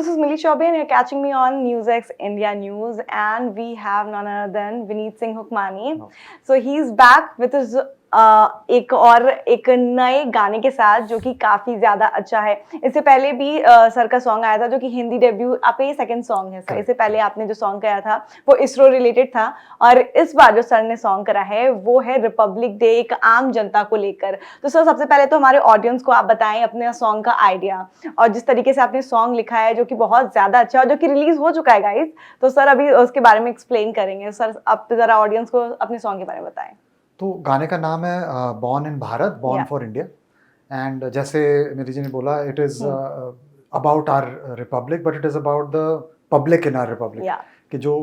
this is Millie Chaubey and you're catching me on NewsX India News, and we have none other than Vineet Singh Hukmani. No. So he's back with his एक नए गाने के साथ जो कि काफी ज्यादा अच्छा है। इससे पहले भी सर का सॉन्ग आया था जो कि हिंदी डेब्यू, आपका ये सेकंड सॉन्ग है सर। इससे पहले आपने जो सॉन्ग गाया था वो इसरो रिलेटेड था, और इस बार जो सर ने सॉन्ग करा है वो है रिपब्लिक डे, एक आम जनता को लेकर। तो सर सबसे पहले तो हमारे ऑडियंस को आप बताएं अपने सॉन्ग का आइडिया, और जिस तरीके से आपने सॉन्ग लिखा है जो कि बहुत ज्यादा अच्छा है और जो कि रिलीज हो चुका है गाइस, तो सर अभी उसके बारे में एक्सप्लेन करेंगे। सर आप जरा ऑडियंस को अपने सॉन्ग के बारे में बताएं। तो गाने का नाम है born in Bharat, born Yeah. For India. And जैसे मेरी जी ने बोला, it is about our republic, but it is about the public in our republic. Yeah. कि जो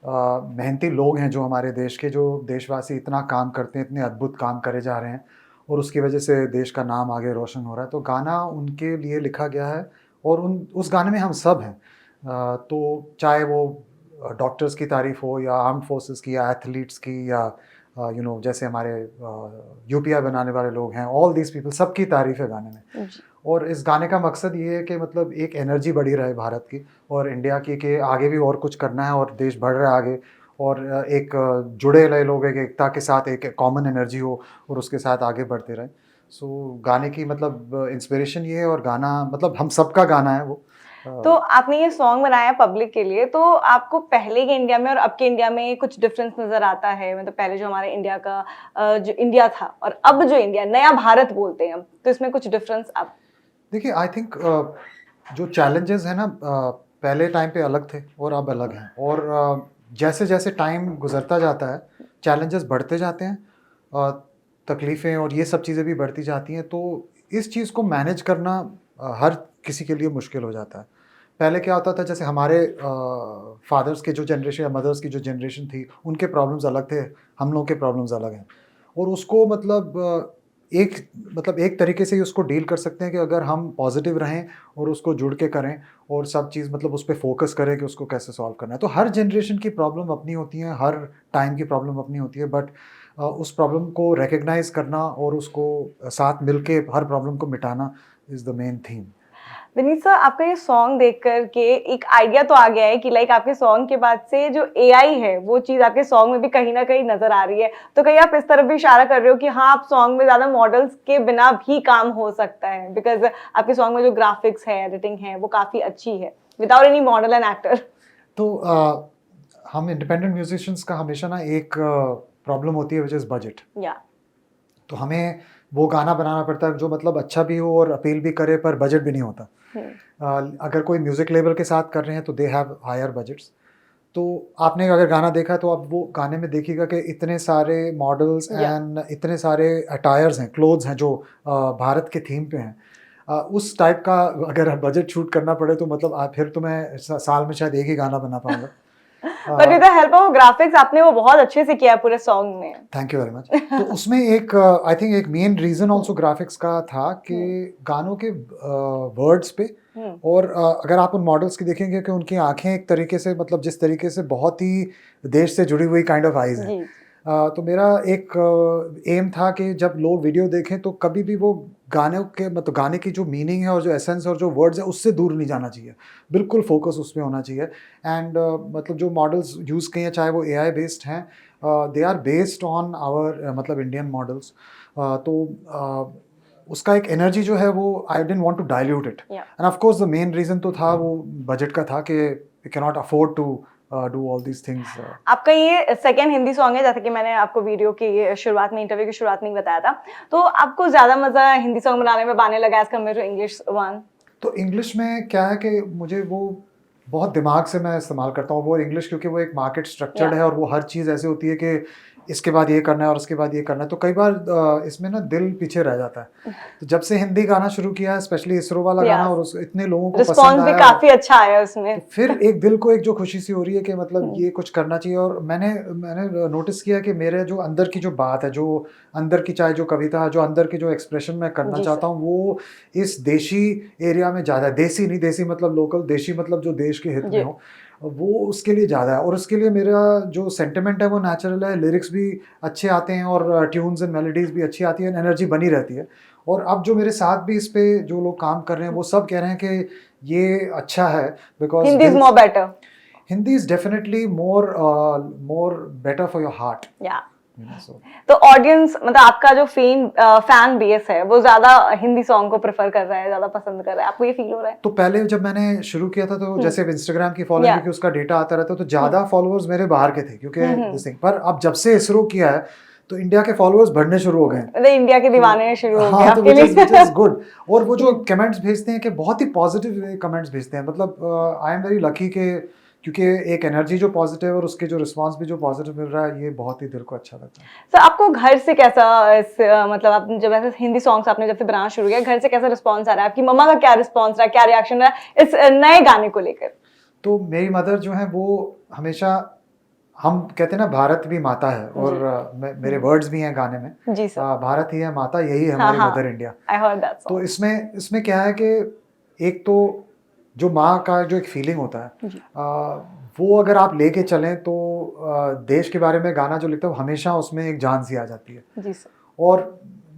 मेहनती लोग हैं, जो हमारे देश के, जो देशवासी इतना काम करते हैं, इतने अद्भुत काम करे जा रहे हैं, और उसकी वजह से देश का नाम आगे रोशन हो रहा है। तो गाना उनके लिए लिखा गया है, और उस गाने में हम सब हैं। तो चाहे वो डॉक्टर्स की तारीफ हो, या आर्म्ड फोर्सेस की, या एथलीट्स की, या जैसे हमारे यूपीआई बनाने वाले लोग हैं, ऑल दीज पीपल, सबकी तारीफ है गाने में। और इस गाने का मकसद ये है कि मतलब एक एनर्जी बढ़ी रहे भारत की और इंडिया की, कि आगे भी और कुछ करना है, और देश बढ़ रहा है आगे, और एक जुड़े रहे लोग, एक एकता के साथ, एक कॉमन एनर्जी हो, और उसके साथ आगे बढ़ते रहे। सो गाने की मतलब इंस्पिरेशन ये है, और गाना मतलब हम सबका गाना है वो। तो आपने ये सॉन्ग बनाया पब्लिक के लिए, तो आपको पहले के इंडिया में और अब के इंडिया में कुछ डिफरेंस नजर आता है? मतलब पहले जो हमारे इंडिया का जो इंडिया था और अब जो इंडिया, नया भारत बोलते हैं हम, तो इसमें कुछ डिफरेंस आप? देखिए, आई थिंक जो चैलेंजेस हैं ना, पहले टाइम पे अलग थे और अब अलग हैं, और जैसे जैसे टाइम गुजरता जाता है, चैलेंजेस बढ़ते जाते हैं, तकलीफ़ें और ये सब चीज़ें भी बढ़ती जाती हैं। तो इस चीज़ को मैनेज करना हर किसी के लिए मुश्किल हो जाता है। पहले क्या होता था, जैसे हमारे फादर्स के जो जनरेशन या मदर्स की जो जनरेशन थी, उनके प्रॉब्लम्स अलग थे, हम लोगों के प्रॉब्लम्स अलग हैं, और उसको एक तरीके से ही उसको डील कर सकते हैं कि अगर हम पॉजिटिव रहें और उसको जुड़ के करें, और सब चीज़ मतलब उस पर फोकस करें कि उसको कैसे सॉल्व करना है। तो हर जनरेशन की प्रॉब्लम अपनी होती है, हर टाइम की प्रॉब्लम अपनी होती है, बट उस प्रॉब्लम को रिकग्नाइज करना और उसको साथ मिलके हर प्रॉब्लम को मिटाना is the main theme. Vineet sir, आपका ये सॉन्ग देख कर के एक आइडिया तो आ गया है कि लाइक आपके सॉन्ग के बाद से जो एआई है वो चीज आपके सॉन्ग में भी कहीं ना कहीं नजर आ रही है, तो कहीं आप इस तरफ भी इशारा कर रहे हो कि हाँ, आप सॉन्ग में ज्यादा मॉडल्स के बिना भी काम हो सकता है? बिकॉज आपके सॉन्ग में जो ग्राफिक्स है, एडिटिंग है, वो काफी अच्छी है without any model and actor. तो हम इंडिपेंडेंट म्यूजिशियंस का हमेशा ना एक प्रॉब्लम होती है, विच इज़ बजट। या तो हमें वो गाना बनाना पड़ता है जो मतलब अच्छा भी हो और अपील भी करे, पर बजट भी नहीं होता। अगर कोई म्यूज़िक लेबल के साथ कर रहे हैं तो दे हैव हायर बजट्स। तो आपने अगर गाना देखा तो आप वो गाने में देखिएगा कि इतने सारे मॉडल्स एंड इतने सारे अटायर्स हैं, क्लोथ्स हैं, जो भारत के थीम पे हैं। उस टाइप का अगर बजट शूट करना पड़े तो मतलब फिर तो मैं साल में शायद एक ही गाना बना पाऊंगा। But with the help of graphics आपने वो बहुत अच्छे से किया है पूरे सॉन्ग में। Thank you very much. तो उसमें एक आई थिंक एक मेन रीजन ऑल्सो ग्राफिक्स का था कि गानों के वर्ड्स पे, और अगर आप उन मॉडल्स की देखेंगे कि उनकी आंखें एक तरीके से, मतलब जिस तरीके से बहुत ही देश से जुड़ी हुई काइंड ऑफ आइज हैं। तो मेरा एक एम था कि जब लोग वीडियो देखें तो कभी भी वो गाने के, मतलब गाने की जो मीनिंग है और जो एसेंस और जो वर्ड्स है उससे दूर नहीं जाना चाहिए, बिल्कुल फोकस उस पर होना चाहिए। एंड मतलब जो मॉडल्स यूज़ किए हैं, चाहे वो एआई बेस्ड हैं, they are based on our मतलब इंडियन मॉडल्स। तो उसका एक एनर्जी जो है वो I didn't want to dilute it, and of course the main reason तो था वो बजट का था कि we can not afford to do all these things. आपका ये सेकंड हिंदी सॉन्ग है, जैसे कि मैंने आपको वीडियो की शुरुआत में, इंटरव्यू की शुरुआत में बताया था, तो आपको ज्यादा मजा हिंदी सॉन्ग बनाने में आने लगा as compare to English one? तो इंग्लिश में क्या है कि मुझे वो बहुत दिमाग से मैं इस्तेमाल करता हूँ वो इंग्लिश, क्योंकि वो एक मार्केट स्ट्रक्चर्ड है, और वो हर चीज़ ऐसे होती है कि इसके बाद ये करना है और उसके बाद ये करना है। तो कई बार इसमें ना दिल पीछे रह जाता है। तो जब से हिंदी गाना शुरू किया है, स्पेशली इसरो वाला गाना, और इतने लोगों को रिस्पॉन्स भी काफी अच्छा आया उसमें, तो फिर एक दिल को एक जो खुशी सी हो रही है कि मतलब ये कुछ करना चाहिए। और मैंने नोटिस किया कि मेरे जो अंदर की जो बात है, जो अंदर की, चाहे जो कविता है, जो अंदर की जो एक्सप्रेशन मैं करना चाहता हूँ, वो इस देशी एरिया में ज़्यादा है। देसी नहीं, देसी मतलब लोकल, देशी मतलब जो देश के हित में हो, वो उसके लिए ज़्यादा है। और उसके लिए मेरा जो सेंटिमेंट है वो नेचुरल है, लिरिक्स भी अच्छे आते हैं, और ट्यून्स एंड मेलोडीज भी अच्छी आती है, एनर्जी बनी रहती है। और अब जो मेरे साथ भी इस पे जो लोग काम कर रहे हैं वो सब कह रहे हैं कि ये अच्छा है because Hindi is more better. Hindi is definitely more better for your heart. या You know, so. तो ऑडियंस मतलब आपका जो फैन बेस है वो ज्यादा हिंदी सॉन्ग को प्रेफर कर रहा है, ज्यादा पसंद कर रहा है, आपको ये फील हो रहा है? तो पहले जब मैंने शुरू किया था तो जैसे इंस्टाग्राम की फॉलोइंग Yeah. क्योंकि उसका डेटा आता रहता तो ज्यादा फॉलोअर्स मेरे बाहर के थे क्योंकि this thing. पर अब जब से इसरो किया है तो इंडिया के फॉलोअर्स बढ़ने शुरू हो गए हैं। मतलब इंडिया के दीवाने शुरू हो गए हाँ, तो आपके लिए। which is good. और वो जो कमेंट्स भेजते हैं कि बहुत ही पॉजिटिव कमेंट्स भेजते हैं, मतलब आई एम वेरी लकी के क्योंकि एक एनर्जी जो पॉजिटिव और उसके जो रिस्पांस भी जो पॉजिटिव मिल रहा है ये बहुत ही दिल को अच्छा लगता है। सर आपको घर से कैसा मतलब आप जब ऐसे हिंदी सॉन्ग्स आपने जब से बनाना शुरू किया, घर से कैसा रिस्पांस आ रहा है? आपकी मम्मा का क्या रिस्पांस रहा है, क्या रिएक्शन रहा है इस नए गाने को लेकर? तो मेरी मदर जो है वो हमेशा, हम कहते हैं ना भारत भी माता है और मेरे वर्ड्स भी हैं गाने में, जी सर। भारत ही है माता, यही है हमारी mother India. I heard that तो इसमें क्या है कि एक तो जो माँ का जो एक फीलिंग होता है वो अगर आप लेके चलें तो देश के बारे में गाना जो लिखता है हमेशा उसमें एक जान सी आ जाती है। जी सर। और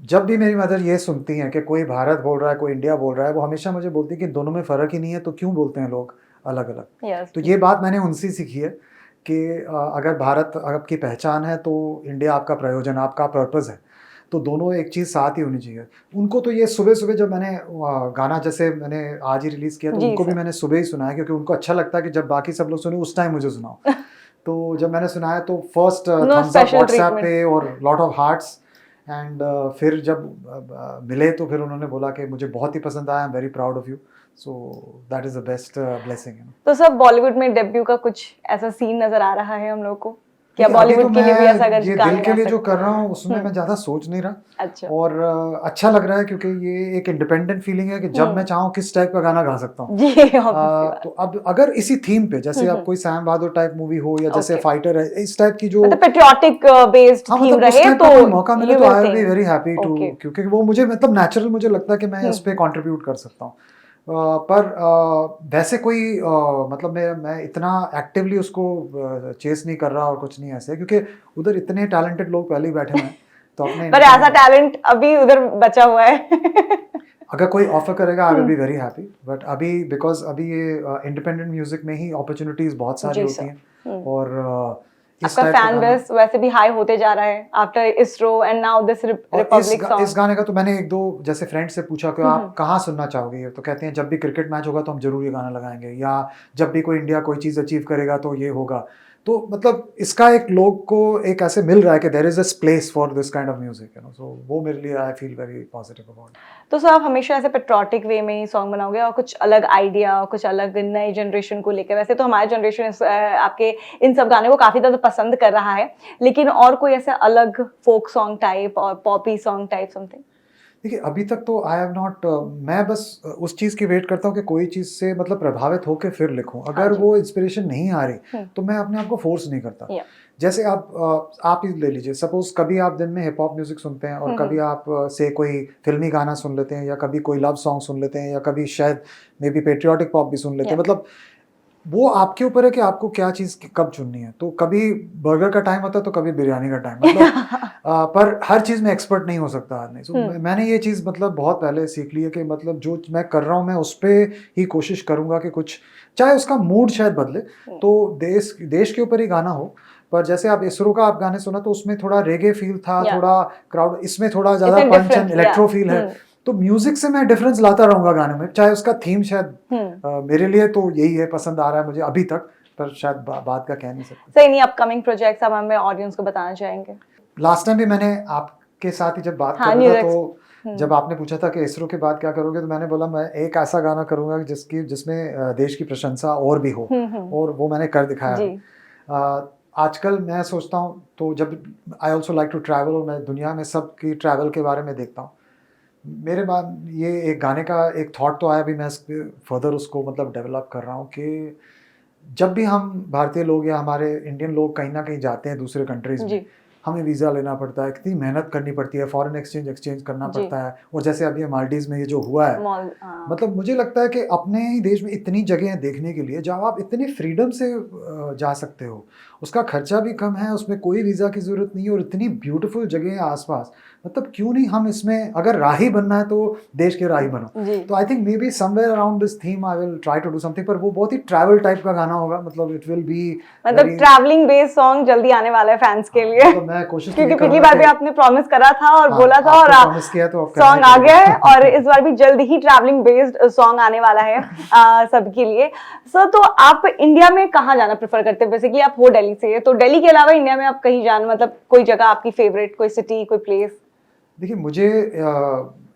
जब भी मेरी मदर ये सुनती हैं कि कोई भारत बोल रहा है कोई इंडिया बोल रहा है वो हमेशा मुझे बोलती है कि दोनों में फ़र्क ही नहीं है तो क्यों बोलते हैं लोग अलग अलग। Yes. तो ये बात मैंने उनसे सीखी है कि अगर भारत आपकी पहचान है तो इंडिया आपका प्रयोजन, आपका पर्पज़ है, तो दोनों एक चीज़ साथ ही होनी चाहिए। उनको तो ये सुबह सुबह जब मैंने गाना जैसे मैंने आज ही रिलीज़ किया तो उनको भी मैंने सुबह ही सुनाया क्योंकि उनको अच्छा लगता है कि जब बाकी सब लोग सुने उस टाइम मुझे सुनाओ। तो जब मैंने सुनाया तो फर्स्ट थम्स अप व्हाट्सएप पे और लॉट ऑफ हार्ट्स एंड फिर जब मिले तो फिर उन्होंने बोला कि मुझे बहुत ही पसंद आया, I am very proud of you, so that is the best blessing. तो सब बॉलीवुड में डेब्यू का कुछ ऐसा सीन नजर आ रहा है हम लोग को? क्या बॉलीवुड के लिए भी ऐसा अगर ये दिल के लिए जो कर रहा हूँ उसमें मैं ज्यादा सोच नहीं रहा। अच्छा। और अच्छा लग रहा है क्योंकि ये एक इंडिपेंडेंट फीलिंग है कि जब मैं चाहूँ किस टाइप का गाना गा सकता हूँ। तो अब अगर इसी थीम पे जैसे अब कोई सैम बहादुर टाइप मूवी हो या जैसे फाइटर है इस टाइप की जो मतलब पेट्रियोटिक बेस्ड थीम रहे तो मौका मिले तो I will be very happy to, क्योंकि वो मुझे मतलब नेचुरल मुझे लगता है कि मैं इस पे कंट्रीब्यूट कर सकता हूँ। पर वैसे कोई मतलब मैं इतना एक्टिवली उसको चेस नहीं कर रहा और कुछ नहीं ऐसे क्योंकि उधर इतने टैलेंटेड लोग पहले ही बैठे हुए हैं तो अपने पर ऐसा टैलेंट अभी उधर बचा हुआ है। अगर कोई ऑफर करेगा आई will be very happy, but अभी बिकॉज अभी ये इंडिपेंडेंट म्यूजिक में ही अपॉर्चुनिटीज बहुत सारी होती हैं और आपका फैन बेस वैसे भी हाई होते जा रहा है after ISRO and now this Republic song. इस गाने का तो मैंने एक दो जैसे फ्रेंड से पूछा कि आप कहाँ सुनना चाहोगे, तो कहते हैं जब भी क्रिकेट मैच होगा तो हम जरूर ये गाना लगाएंगे, या जब भी कोई इंडिया कोई चीज़ अचीव करेगा तो ये होगा। तो मतलब इसका एक लोग को एक ऐसे मिल रहा है कि there is a place for this kind of music, you know, so वो मेरे लिए I feel very positive about. तो सर आप हमेशा ऐसे पेट्रियोटिक वे में ही सॉन्ग बनाओगे और कुछ अलग आइडिया कुछ अलग नई जनरेशन को लेकर? वैसे तो हमारी जनरेशन आपके इन सब गाने को काफी ज्यादा पसंद कर रहा है, लेकिन और कोई ऐसे अलग फोक सॉन्ग टाइप और पॉपी सॉन्ग टाइप समथिंग? देखिए अभी तक तो आई हैव नॉट, मैं बस उस चीज़ की वेट करता हूँ कि कोई चीज़ से मतलब प्रभावित होकर फिर लिखूं। अगर वो इंस्पिरेशन नहीं आ रही तो मैं अपने आप को फोर्स नहीं करता। जैसे आप ही ले लीजिए, सपोज कभी आप दिन में हिप हॉप म्यूजिक सुनते हैं और कभी आप से कोई फिल्मी गाना सुन लेते हैं या कभी कोई लव सॉन्ग सुन लेते हैं या कभी शायद मे बी पेट्रियोटिक पॉप भी सुन लेते हैं। मतलब वो आपके ऊपर है कि आपको क्या चीज़ कब चुननी है। तो कभी बर्गर का टाइम होता है तो कभी बिरयानी का टाइम, मतलब पर हर चीज़ में एक्सपर्ट नहीं हो सकता आदमी। सो मैंने ये चीज़ मतलब बहुत पहले सीख ली है कि मतलब जो मैं कर रहा हूँ मैं उस पर ही कोशिश करूँगा कि कुछ, चाहे उसका मूड शायद बदले तो देश के ऊपर ही गाना हो। पर जैसे आप इसरो का आप गाने सुना तो उसमें थोड़ा रेगे फील था, थोड़ा क्राउड, इसमें थोड़ा ज़्यादा पंच एंड इलेक्ट्रो फील है। तो म्यूजिक से मैं डिफरेंस लाता रहूंगा गाने में, चाहे उसका थीम शायद मेरे लिए तो यही है, पसंद आ रहा है मुझे अभी तक, पर शायद बात का कह नहीं सकते। सही नहीं, अपकमिंग प्रोजेक्ट्स आप हमें ऑडियंस को बताना चाहेंगे? लास्ट टाइम भी मैंने आपके साथ ही जब बात कर रहा था तो जब आपने पूछा था कि इसरो के बाद क्या करोगे तो मैंने बोला मैं एक ऐसा गाना करूंगा जिसमें देश की प्रशंसा और भी हो, और वो मैंने कर दिखाया। आजकल मैं सोचता हूँ तो जब I also like to travel और मैं दुनिया में सबकी ट्रैवल के बारे में देखता हूँ, मेरे बाद ये एक गाने का एक थॉट तो आया, भी मैं फर्दर उसको मतलब डेवलप कर रहा हूँ कि जब भी हम भारतीय लोग या हमारे इंडियन लोग कहीं ना कहीं जाते हैं दूसरे कंट्रीज में, हमें वीज़ा लेना पड़ता है, कितनी मेहनत करनी पड़ती है, फॉरेन एक्सचेंज करना जी। पड़ता है। और जैसे अभी मालदीव्स में ये जो हुआ है, हाँ। मतलब मुझे लगता है कि अपने ही देश में इतनी जगह हैं देखने के लिए जहाँ आप इतनी फ्रीडम से जा सकते हो। उसका खर्चा भी कम है, उसमें कोई वीज़ा की ज़रूरत नहीं है और इतनी ब्यूटीफुल जगह है आस-पास। मतलब क्यों नहीं हम इसमें, अगर राही बनना है तो देश के राही बनो। जी। तो I think maybe somewhere around this theme I will try to do something, पर वो बहुत ही ट्रैवल टाइप का गाना होगा, मतलब इट विल बी मतलब ट्रैवलिंग बेस्ड सॉन्ग जल्दी आने वाला है फैंस के लिए। मतलब मैं कोशिश तो ये क्योंकि पिछली करूँगा बार भी कि आपने प्रॉमिस करा था और हाँ, बोला था, और आपको प्रॉमिस किया तो अब करना ही सॉन्ग आ गया है, पड़ेगा। और इस बार भी जल्द ही ट्रैवलिंग बेस्ड सॉन्ग आने वाला है सबके लिए। सो तो आप इंडिया में कहाँ जाना प्रेफर करते हैं? बेसिकली आप हो दिल्ली से, तो दिल्ली के अलावा इंडिया में आप कहीं जाना, मतलब कोई जगह आपकी फेवरेट, कोई सिटी, कोई प्लेस? देखिए मुझे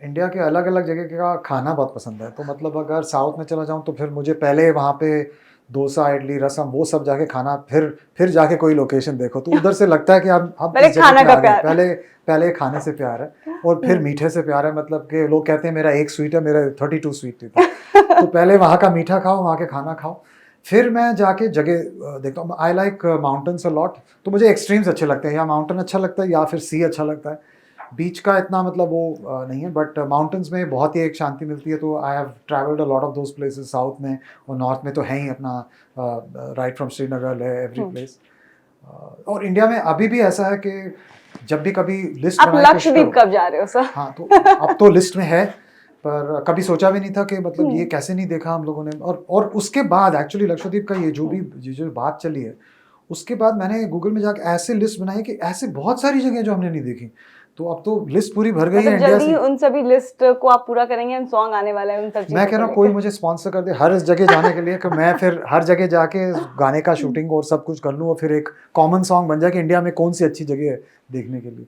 इंडिया के अलग-अलग जगह का खाना बहुत पसंद है। तो मतलब अगर साउथ में चला जाऊँ तो फिर मुझे पहले वहाँ पे डोसा, इडली, रसम वो सब जाके खाना, फिर जाके कोई लोकेशन देखो। तो उधर से लगता है कि अब पहले इस जगह खाना पे का आ गए। प्यार। पहले खाने से प्यार है और फिर मीठे से प्यार है। मतलब कि लोग कहते हैं मेरा 1 स्वीट है, मेरा 32 स्वीट टूथ है। तो पहले वहाँ का मीठा खाओ, वहाँ के खाना खाओ। फिर मैं जाके जगह देखता हूँ। I like mountains a lot. तो मुझे एक्सट्रीम्स अच्छे लगते हैं, या माउंटेन अच्छा लगता है या फिर सी अच्छा लगता है। बीच का इतना मतलब वो नहीं है, बट माउंटेन्स में बहुत ही एक शांति मिलती है। तो I have travelled a lot of those places south में, और नॉर्थ में तो है ही अपना, राइट फ्रॉम श्रीनगर है एवरी प्लेस। और इंडिया में अभी भी ऐसा है कि जब भी कभी लिस्ट आप बनाने की कोशिश लक्षद्वीप करो। कब जा रहे हो सर? हाँ, तो अब तो लिस्ट में है, पर कभी सोचा भी नहीं था कि मतलब ये कैसे नहीं देखा हम लोगों ने। और उसके बाद एक्चुअली लक्षद्वीप का ये जो बात चली है, उसके बाद मैंने गूगल में जाके ऐसे लिस्ट बनाई कि ऐसे बहुत सारी जगह जो हमने नहीं देखी। तो अब तो लिस्ट पूरी भर गई है मतलब इंडिया जल्दी से। उन सभी लिस्ट को आप पूरा करेंगे, एंड सॉन्ग आने वाला है उन सब मैं चीजों कह को रहा हूँ कोई लेकर। मुझे स्पॉन्सर कर दे हर इस जगह जाने के लिए, कि मैं फिर हर जगह जाके गाने का शूटिंग और सब कुछ कर लूँ, और फिर एक कॉमन सॉन्ग बन जाए कि इंडिया में कौन सी अच्छी जगह है देखने के लिए।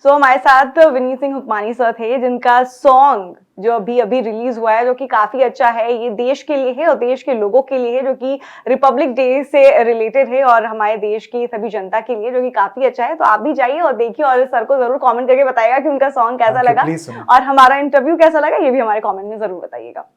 सो हमारे साथ विनीत सिंह हुक्मानी सर थे, जिनका सॉन्ग जो अभी अभी रिलीज हुआ है, जो कि काफी अच्छा है, ये देश के लिए है और देश के लोगों के लिए है, जो कि रिपब्लिक डे से रिलेटेड है, और हमारे देश की सभी जनता के लिए, जो कि काफी अच्छा है। तो आप भी जाइए और देखिए, और सर को जरूर कमेंट करके बताइएगा कि उनका सॉन्ग कैसा थैंक यू, लगा, प्लीज सुनो। और हमारा इंटरव्यू कैसा लगा, ये भी हमारे कमेंट में जरूर बताइएगा।